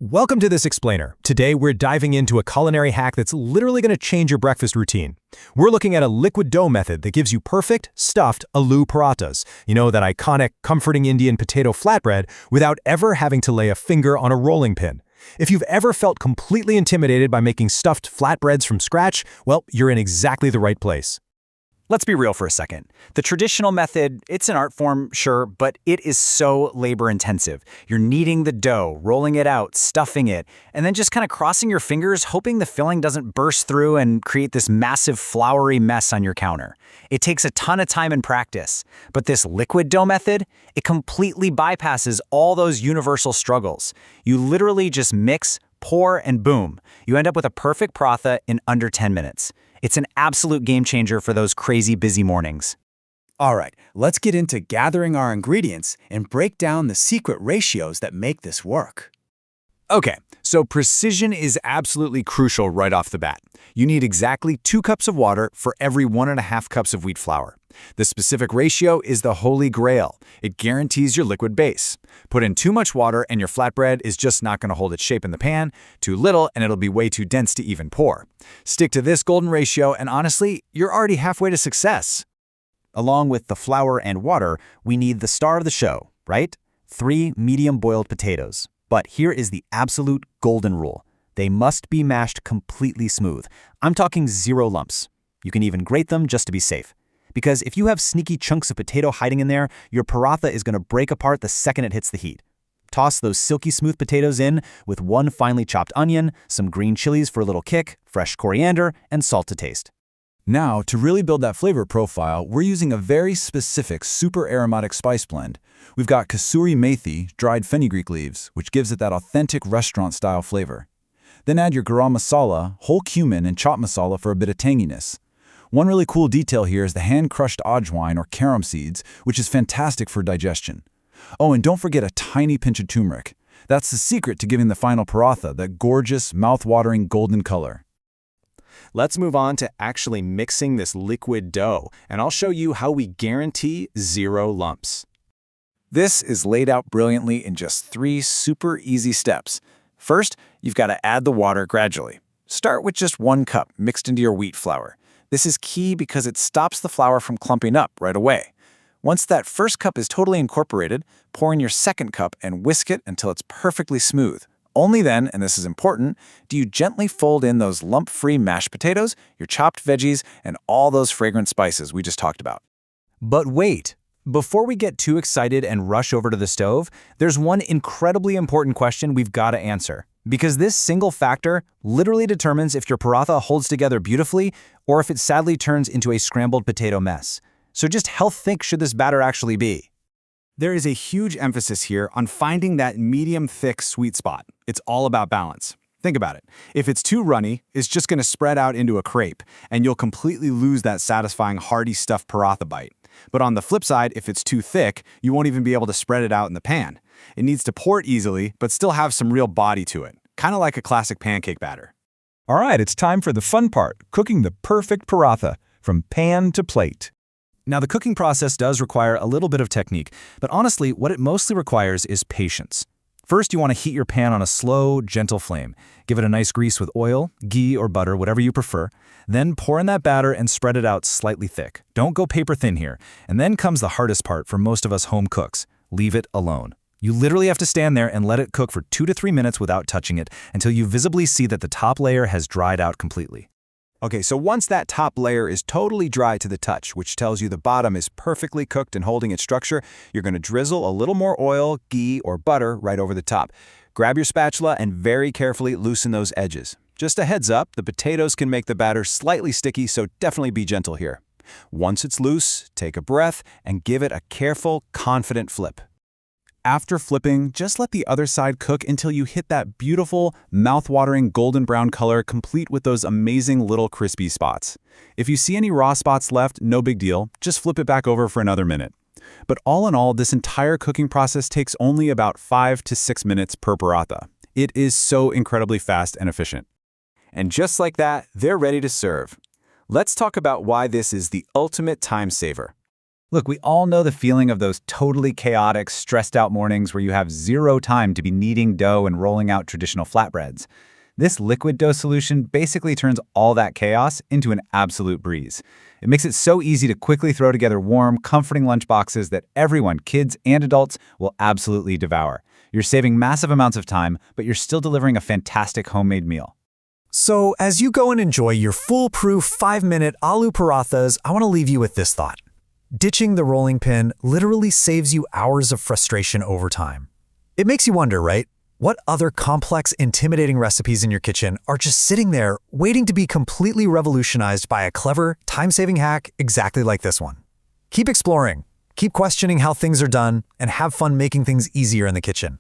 Welcome to This Explainer. Today we're diving into a culinary hack that's literally going to change your breakfast routine. We're looking at a liquid dough method that gives you perfect, stuffed aloo parathas. You know, that iconic, comforting Indian potato flatbread without ever having to lay a finger on a rolling pin. If you've ever felt completely intimidated by making stuffed flatbreads from scratch, well, you're in exactly the right place. Let's be real for a second. The traditional method, it's an art form, sure, but it is so labor-intensive. You're kneading the dough, rolling it out, stuffing it, and then just kind of crossing your fingers, hoping the filling doesn't burst through and create this massive floury mess on your counter. It takes a ton of time and practice, but this liquid dough method, it completely bypasses all those universal struggles. You literally just mix, pour, and boom. You end up with a perfect paratha in under 10 minutes. It's an absolute game changer for those crazy busy mornings. All right, let's get into gathering our ingredients and break down the secret ratios that make this work. Okay, so precision is absolutely crucial right off the bat. You need exactly 2 cups of water for every 1.5 cups of wheat flour. The specific ratio is the holy grail. It guarantees your liquid base. Put in too much water and your flatbread is just not going to hold its shape in the pan, too little and it'll be way too dense to even pour. Stick to this golden ratio and honestly, you're already halfway to success. Along with the flour and water, we need the star of the show, right? 3 medium-boiled potatoes. But here is the absolute golden rule. They must be mashed completely smooth. I'm talking 0 lumps. You can even grate them just to be safe. Because if you have sneaky chunks of potato hiding in there, your paratha is going to break apart the second it hits the heat. Toss those silky smooth potatoes in with 1 finely chopped onion, some green chilies for a little kick, fresh coriander, and salt to taste. Now, to really build that flavor profile, we're using a very specific super aromatic spice blend. We've got kasuri methi, dried fenugreek leaves, which gives it that authentic restaurant-style flavor. Then add your garam masala, whole cumin, and chaat masala for a bit of tanginess. One really cool detail here is the hand-crushed ajwain or carom seeds, which is fantastic for digestion. Oh, and don't forget a tiny pinch of turmeric. That's the secret to giving the final paratha that gorgeous, mouth-watering golden color. Let's move on to actually mixing this liquid dough, and I'll show you how we guarantee 0 lumps. This is laid out brilliantly in just 3 super easy steps. First, you've got to add the water gradually. Start with just 1 cup mixed into your wheat flour. This is key because it stops the flour from clumping up right away. Once that first cup is totally incorporated, pour in your second cup and whisk it until it's perfectly smooth. Only then, and this is important, do you gently fold in those lump-free mashed potatoes, your chopped veggies, and all those fragrant spices we just talked about. But wait! Before we get too excited and rush over to the stove, there's one incredibly important question we've got to answer. Because this single factor literally determines if your paratha holds together beautifully or if it sadly turns into a scrambled potato mess. So just how thick should this batter actually be? There is a huge emphasis here on finding that medium-thick sweet spot. It's all about balance. Think about it. If it's too runny, it's just going to spread out into a crepe, and you'll completely lose that satisfying hearty stuffed paratha bite. But on the flip side, if it's too thick, you won't even be able to spread it out in the pan. It needs to pour easily, but still have some real body to it, kind of like a classic pancake batter. All right, it's time for the fun part, cooking the perfect paratha, from pan to plate. Now, the cooking process does require a little bit of technique, but honestly, what it mostly requires is patience. First, you want to heat your pan on a slow, gentle flame. Give it a nice grease with oil, ghee, or butter, whatever you prefer. Then pour in that batter and spread it out slightly thick. Don't go paper thin here. And then comes the hardest part for most of us home cooks. Leave it alone. You literally have to stand there and let it cook for 2 to 3 minutes without touching it until you visibly see that the top layer has dried out completely. Okay, so once that top layer is totally dry to the touch, which tells you the bottom is perfectly cooked and holding its structure, you're going to drizzle a little more oil, ghee, or butter right over the top. Grab your spatula and very carefully loosen those edges. Just a heads up, the potatoes can make the batter slightly sticky, so definitely be gentle here. Once it's loose, take a breath and give it a careful, confident flip. After flipping, just let the other side cook until you hit that beautiful, mouth-watering golden brown color complete with those amazing little crispy spots. If you see any raw spots left, no big deal, just flip it back over for another minute. But all in all, this entire cooking process takes only about 5 to 6 minutes per paratha. It is so incredibly fast and efficient. And just like that, they're ready to serve. Let's talk about why this is the ultimate time saver. Look, we all know the feeling of those totally chaotic, stressed-out mornings where you have zero time to be kneading dough and rolling out traditional flatbreads. This liquid dough solution basically turns all that chaos into an absolute breeze. It makes it so easy to quickly throw together warm, comforting lunchboxes that everyone, kids and adults, will absolutely devour. You're saving massive amounts of time, but you're still delivering a fantastic homemade meal. So, as you go and enjoy your foolproof 5-minute aloo parathas, I want to leave you with this thought. Ditching the rolling pin literally saves you hours of frustration over time. It makes you wonder, right? What other complex, intimidating recipes in your kitchen are just sitting there waiting to be completely revolutionized by a clever, time-saving hack exactly like this one? Keep exploring, keep questioning how things are done, and have fun making things easier in the kitchen.